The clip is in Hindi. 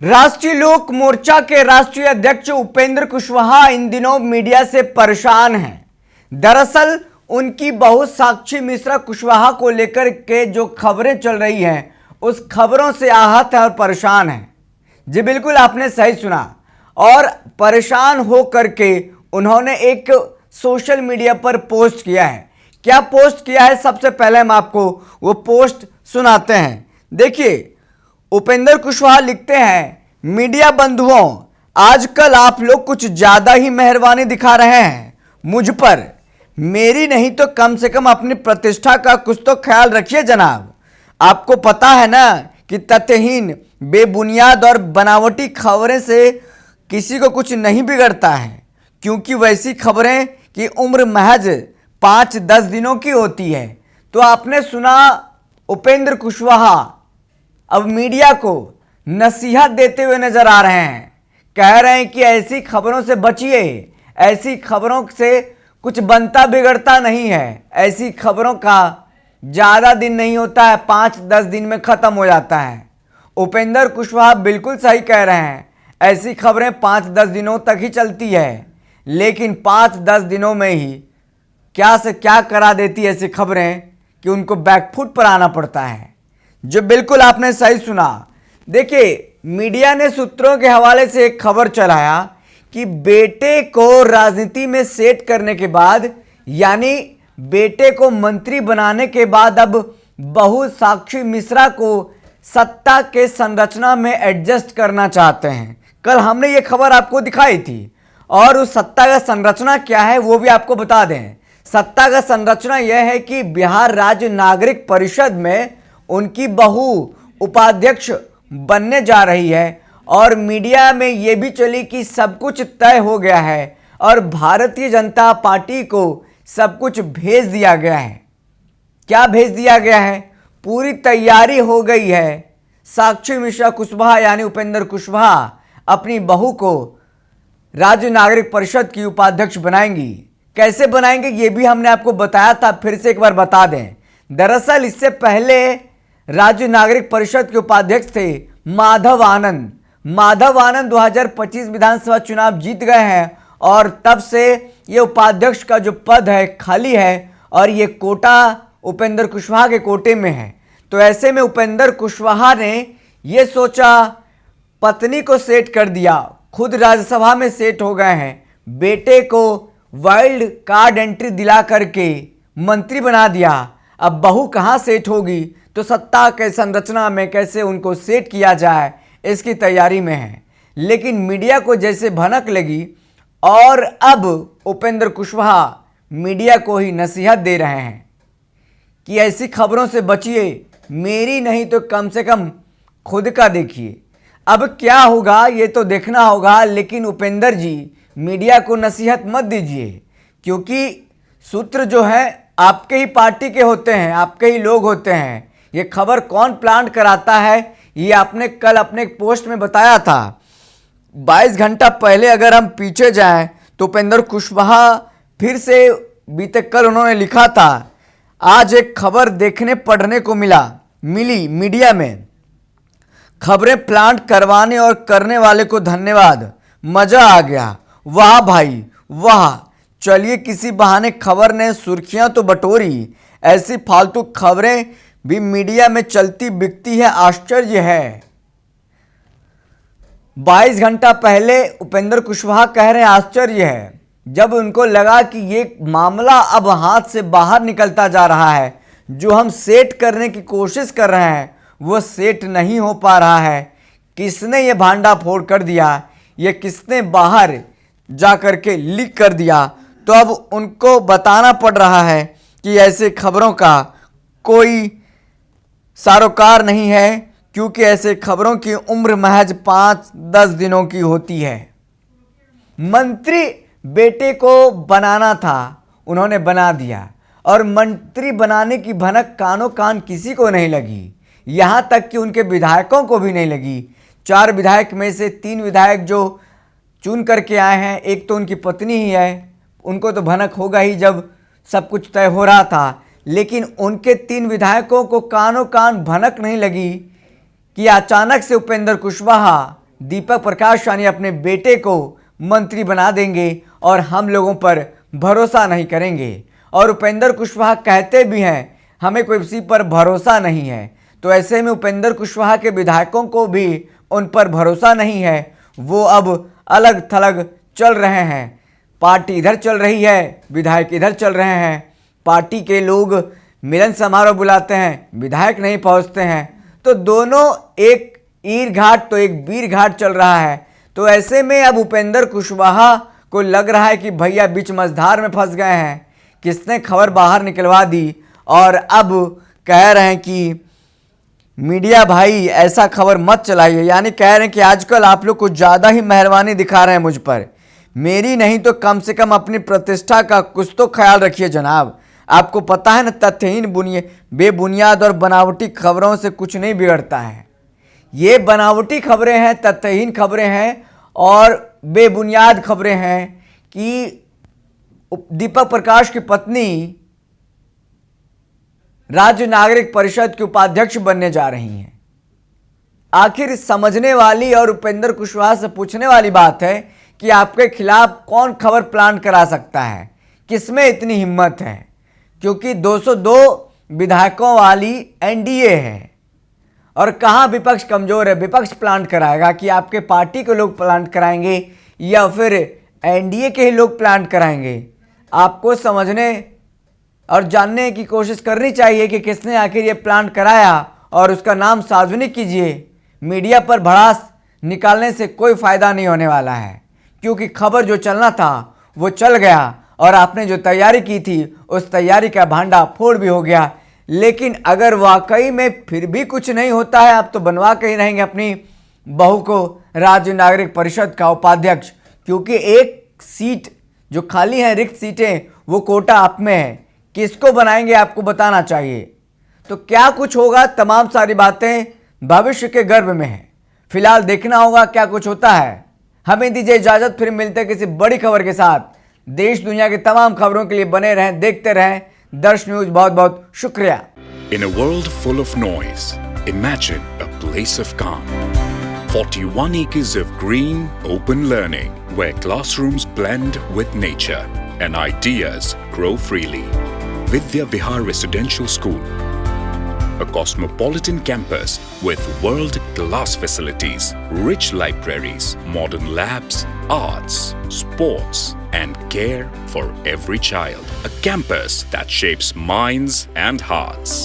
राष्ट्रीय लोक मोर्चा के राष्ट्रीय अध्यक्ष उपेंद्र कुशवाहा इन दिनों मीडिया से परेशान हैं। दरअसल उनकी बहू साक्षी मिश्रा कुशवाहा को लेकर के जो खबरें चल रही हैं उस खबरों से आहत है और परेशान हैं। जी बिल्कुल, आपने सही सुना। और परेशान हो करके उन्होंने एक सोशल मीडिया पर पोस्ट किया है। क्या पोस्ट किया है, सबसे पहले हम आपको वो पोस्ट सुनाते हैं। देखिए, उपेंद्र कुशवाहा लिखते हैं, मीडिया बंधुओं, आजकल आप लोग कुछ ज्यादा ही मेहरबानी दिखा रहे हैं मुझ पर। मेरी नहीं तो कम से कम अपनी प्रतिष्ठा का कुछ तो ख्याल रखिए जनाब। आपको पता है ना कि तथ्यहीन, बेबुनियाद और बनावटी खबरें से किसी को कुछ नहीं बिगड़ता है, क्योंकि वैसी खबरें की उम्र महज 5-10 दिनों की होती है। तो आपने सुना, उपेंद्र कुशवाहा अब मीडिया को नसीहत देते हुए नजर आ रहे हैं। कह रहे हैं कि ऐसी खबरों से बचिए, ऐसी खबरों से कुछ बनता बिगड़ता नहीं है। ऐसी खबरों का ज़्यादा दिन नहीं होता है, 5-10 दिन में ख़त्म हो जाता है। उपेंद्र कुशवाहा बिल्कुल सही कह रहे हैं। ऐसी खबरें 5-10 दिनों तक ही चलती है, लेकिन 5-10 दिनों में ही क्या से क्या करा देती है ऐसी खबरें कि उनको बैकफुट पर आना पड़ता है। जो बिल्कुल आपने सही सुना। देखिए, मीडिया ने सूत्रों के हवाले से एक खबर चलाया कि बेटे को राजनीति में सेट करने के बाद, यानी बेटे को मंत्री बनाने के बाद, अब बहू साक्षी मिश्रा को सत्ता के संरचना में एडजस्ट करना चाहते हैं। कल हमने ये खबर आपको दिखाई थी और उस सत्ता का संरचना क्या है वो भी आपको बता दें। सत्ता का संरचना यह है कि बिहार राज्य नागरिक परिषद में उनकी बहू उपाध्यक्ष बनने जा रही है। और मीडिया में ये भी चली कि सब कुछ तय हो गया है और भारतीय जनता पार्टी को सब कुछ भेज दिया गया है। क्या भेज दिया गया है? पूरी तैयारी हो गई है। साक्षी मिश्रा कुशवाहा यानी उपेंद्र कुशवाहा अपनी बहू को राज्य नागरिक परिषद की उपाध्यक्ष बनाएंगी। कैसे बनाएंगे ये भी हमने आपको बताया था, फिर से एक बार बता दें। दरअसल इससे पहले राज्य नागरिक परिषद के उपाध्यक्ष थे माधव आनंद। माधव आनंद 2025 विधानसभा चुनाव जीत गए हैं और तब से ये उपाध्यक्ष का जो पद है खाली है और ये कोटा उपेंद्र कुशवाहा के कोटे में है। तो ऐसे में उपेंद्र कुशवाहा ने ये सोचा, पत्नी को सेट कर दिया, खुद राज्यसभा में सेट हो गए हैं, बेटे को वाइल्ड कार्ड एंट्री दिला करके मंत्री बना दिया। अब बहू कहाँ सेट होगी, तो सत्ता के संरचना में कैसे उनको सेट किया जाए इसकी तैयारी में है। लेकिन मीडिया को जैसे भनक लगी और अब उपेंद्र कुशवाहा मीडिया को ही नसीहत दे रहे हैं कि ऐसी खबरों से बचिए, मेरी नहीं तो कम से कम खुद का देखिए। अब क्या होगा ये तो देखना होगा, लेकिन उपेंद्र जी मीडिया को नसीहत मत दीजिए, क्योंकि सूत्र जो है आपके ही पार्टी के होते हैं, आपके ही लोग होते हैं। ये खबर कौन प्लांट कराता है ये आपने कल अपने एक पोस्ट में बताया था। 22 घंटा पहले अगर हम पीछे जाएं तो उपेंद्र कुशवाहा फिर से बीते कल उन्होंने लिखा था, आज एक खबर देखने पढ़ने को मिली मीडिया में, खबरें प्लांट करवाने और करने वाले को धन्यवाद, मजा आ गया, वाह भाई वाह। चलिए, किसी बहाने खबर ने सुर्खियां तो बटोरी। ऐसी फालतू खबरें भी मीडिया में चलती बिकती है, आश्चर्य है। 22 घंटा पहले उपेंद्र कुशवाहा कह रहे हैं आश्चर्य है, जब उनको लगा कि ये मामला अब हाथ से बाहर निकलता जा रहा है, जो हम सेट करने की कोशिश कर रहे हैं वो सेट नहीं हो पा रहा है। किसने ये भांडा फोड़ कर दिया, ये किसने बाहर जा कर के लीक कर दिया, तो अब उनको बताना पड़ रहा है कि ऐसे खबरों का कोई सरोकार नहीं है, क्योंकि ऐसे खबरों की उम्र महज 5-10 दिनों की होती है। मंत्री बेटे को बनाना था, उन्होंने बना दिया, और मंत्री बनाने की भनक कानों कान किसी को नहीं लगी, यहाँ तक कि उनके विधायकों को भी नहीं लगी। 4 विधायक में से 3 विधायक जो चुन करके आए हैं, एक तो उनकी पत्नी ही है, उनको तो भनक होगा ही जब सब कुछ तय हो रहा था। लेकिन उनके 3 विधायकों को कानों कान भनक नहीं लगी कि अचानक से उपेंद्र कुशवाहा दीपक प्रकाश यानी अपने बेटे को मंत्री बना देंगे और हम लोगों पर भरोसा नहीं करेंगे। और उपेंद्र कुशवाहा कहते भी हैं हमें कोई किसी पर भरोसा नहीं है। तो ऐसे में उपेंद्र कुशवाहा के विधायकों को भी उन पर भरोसा नहीं है। वो अब अलग थलग चल रहे हैं। पार्टी इधर चल रही है, विधायक इधर चल रहे हैं। पार्टी के लोग मिलन समारोह बुलाते हैं, विधायक नहीं पहुंचते हैं। तो दोनों एक ईर घाट तो एक वीर घाट चल रहा है। तो ऐसे में अब उपेंद्र कुशवाहा को लग रहा है कि भैया बीच मझधार में फंस गए हैं। किसने खबर बाहर निकलवा दी और अब कह रहे हैं कि मीडिया भाई ऐसा खबर मत चलाइए, यानी कह रहे हैं कि आजकल आप लोग कुछ ज़्यादा ही मेहरबानी दिखा रहे हैं मुझ पर। मेरी नहीं तो कम से कम अपनी प्रतिष्ठा का कुछ तो ख्याल रखिए जनाब। आपको पता है ना, तथ्यहीन बेबुनियाद और बनावटी खबरों से कुछ नहीं बिगड़ता है। ये बनावटी खबरें हैं, तथ्यहीन खबरें हैं और बेबुनियाद खबरें हैं कि दीपक प्रकाश की पत्नी राज्य नागरिक परिषद की उपाध्यक्ष बनने जा रही हैं। आखिर समझने वाली और उपेंद्र कुशवाहा से पूछने वाली बात है कि आपके खिलाफ कौन खबर प्लान करा सकता है, किसमें इतनी हिम्मत है, क्योंकि 202 विधायकों वाली एनडीए है। और कहां विपक्ष कमजोर है, विपक्ष प्लान कराएगा कि आपके पार्टी के लोग प्लान कराएंगे या फिर एनडीए के ही लोग प्लान कराएंगे। आपको समझने और जानने की कोशिश करनी चाहिए कि किसने आखिर ये प्लान कराया और उसका नाम सार्वजनिक कीजिए। मीडिया पर भड़ास निकालने से कोई फ़ायदा नहीं होने वाला है, क्योंकि खबर जो चलना था वो चल गया और आपने जो तैयारी की थी उस तैयारी का भांडा फोड़ भी हो गया। लेकिन अगर वाकई में फिर भी कुछ नहीं होता है, आप तो बनवा के ही रहेंगे अपनी बहू को राज्य नागरिक परिषद का उपाध्यक्ष, क्योंकि एक सीट जो खाली है, रिक्त सीटें, वो कोटा आप में है। किसको बनाएंगे आपको बताना चाहिए। तो क्या कुछ होगा, तमाम सारी बातें भविष्य के गर्भ में है। फिलहाल देखना होगा क्या कुछ होता है। हमें दीजिए इजाजत, फिर मिलते हैं किसी बड़ी खबर के साथ। देश दुनिया की तमाम खबरों के लिए बने रहें, देखते रहें दर्श न्यूज। बहुत बहुत शुक्रिया। In a world full of noise, imagine a place of calm. 41 acres of green, open learning, where classrooms blend with nature and ideas grow freely. Vidya Vihar Residential School, a cosmopolitan campus with world-class facilities, rich libraries, modern labs, arts, sports, and care for every child. A campus that shapes minds and hearts.